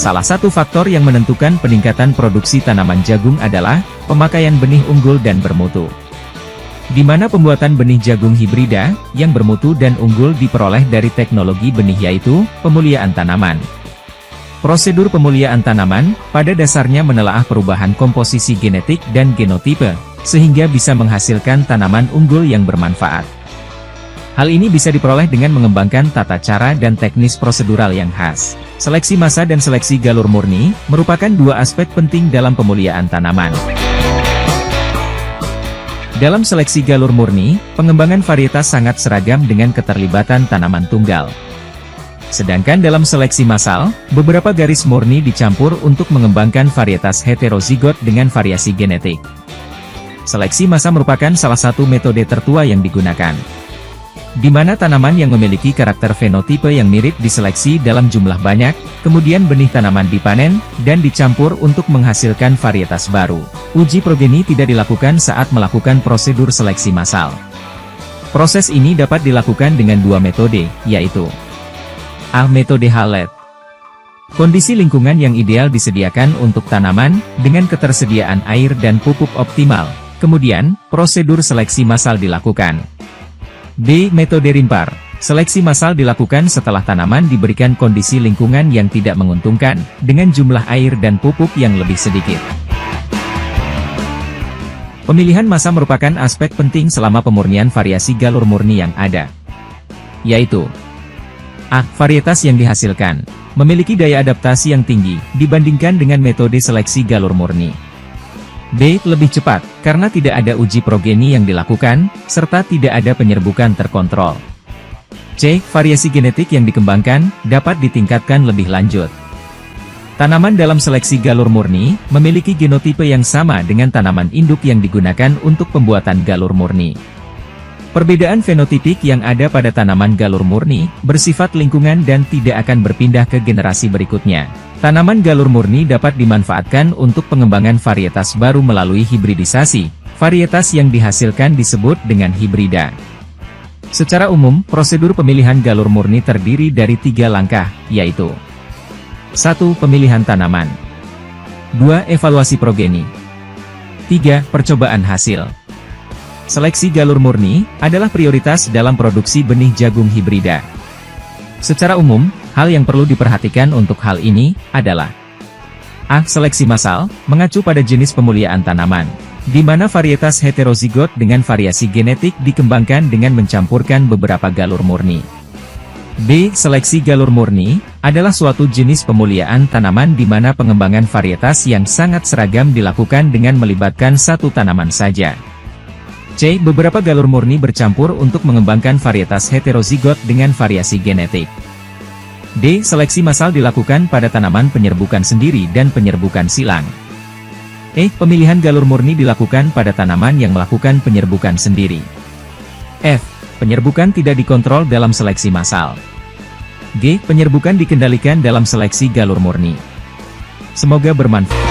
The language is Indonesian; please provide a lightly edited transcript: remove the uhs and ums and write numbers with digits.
Salah satu faktor yang menentukan peningkatan produksi tanaman jagung adalah pemakaian benih unggul dan bermutu. Di mana pembuatan benih jagung hibrida yang bermutu dan unggul diperoleh dari teknologi benih, yaitu pemuliaan tanaman. Prosedur pemuliaan tanaman pada dasarnya menelaah perubahan komposisi genetik dan genotipe, sehingga bisa menghasilkan tanaman unggul yang bermanfaat. Hal ini bisa diperoleh dengan mengembangkan tata cara dan teknis prosedural yang khas. Seleksi massa dan seleksi galur murni merupakan dua aspek penting dalam pemuliaan tanaman. Dalam seleksi galur murni, pengembangan varietas sangat seragam dengan keterlibatan tanaman tunggal. Sedangkan dalam seleksi massal, beberapa garis murni dicampur untuk mengembangkan varietas heterozigot dengan variasi genetik. Seleksi massa merupakan salah satu metode tertua yang digunakan, di mana tanaman yang memiliki karakter fenotipe yang mirip diseleksi dalam jumlah banyak, kemudian benih tanaman dipanen, dan dicampur untuk menghasilkan varietas baru. Uji progeni tidak dilakukan saat melakukan prosedur seleksi massal. Proses ini dapat dilakukan dengan dua metode, yaitu A. Metode Hallet. Kondisi lingkungan yang ideal disediakan untuk tanaman, dengan ketersediaan air dan pupuk optimal. Kemudian, prosedur seleksi massal dilakukan. B. Metode Rimpar. Seleksi massal dilakukan setelah tanaman diberikan kondisi lingkungan yang tidak menguntungkan, dengan jumlah air dan pupuk yang lebih sedikit. Pemilihan massa merupakan aspek penting selama pemurnian variasi galur murni yang ada, yaitu A. Varietas yang dihasilkan memiliki daya adaptasi yang tinggi dibandingkan dengan metode seleksi galur murni. B. Lebih cepat, karena tidak ada uji progeni yang dilakukan, serta tidak ada penyerbukan terkontrol. C. Variasi genetik yang dikembangkan, dapat ditingkatkan lebih lanjut. Tanaman dalam seleksi galur murni, memiliki genotipe yang sama dengan tanaman induk yang digunakan untuk pembuatan galur murni. Perbedaan fenotipik yang ada pada tanaman galur murni, bersifat lingkungan dan tidak akan berpindah ke generasi berikutnya. Tanaman galur murni dapat dimanfaatkan untuk pengembangan varietas baru melalui hibridisasi. Varietas yang dihasilkan disebut dengan hibrida. Secara umum, prosedur pemilihan galur murni terdiri dari 3 langkah, yaitu 1. Pemilihan tanaman. 2. Evaluasi progeni. 3. Percobaan hasil. Seleksi galur murni adalah prioritas dalam produksi benih jagung hibrida. Secara umum, hal yang perlu diperhatikan untuk hal ini adalah A. Seleksi massal, mengacu pada jenis pemuliaan tanaman, di mana varietas heterozigot dengan variasi genetik dikembangkan dengan mencampurkan beberapa galur murni. B. Seleksi galur murni, adalah suatu jenis pemuliaan tanaman di mana pengembangan varietas yang sangat seragam dilakukan dengan melibatkan satu tanaman saja. C. Beberapa galur murni bercampur untuk mengembangkan varietas heterozigot dengan variasi genetik. D. Seleksi massal dilakukan pada tanaman penyerbukan sendiri dan penyerbukan silang. E. Pemilihan galur murni dilakukan pada tanaman yang melakukan penyerbukan sendiri. F. Penyerbukan tidak dikontrol dalam seleksi massal. G. Penyerbukan dikendalikan dalam seleksi galur murni. Semoga bermanfaat.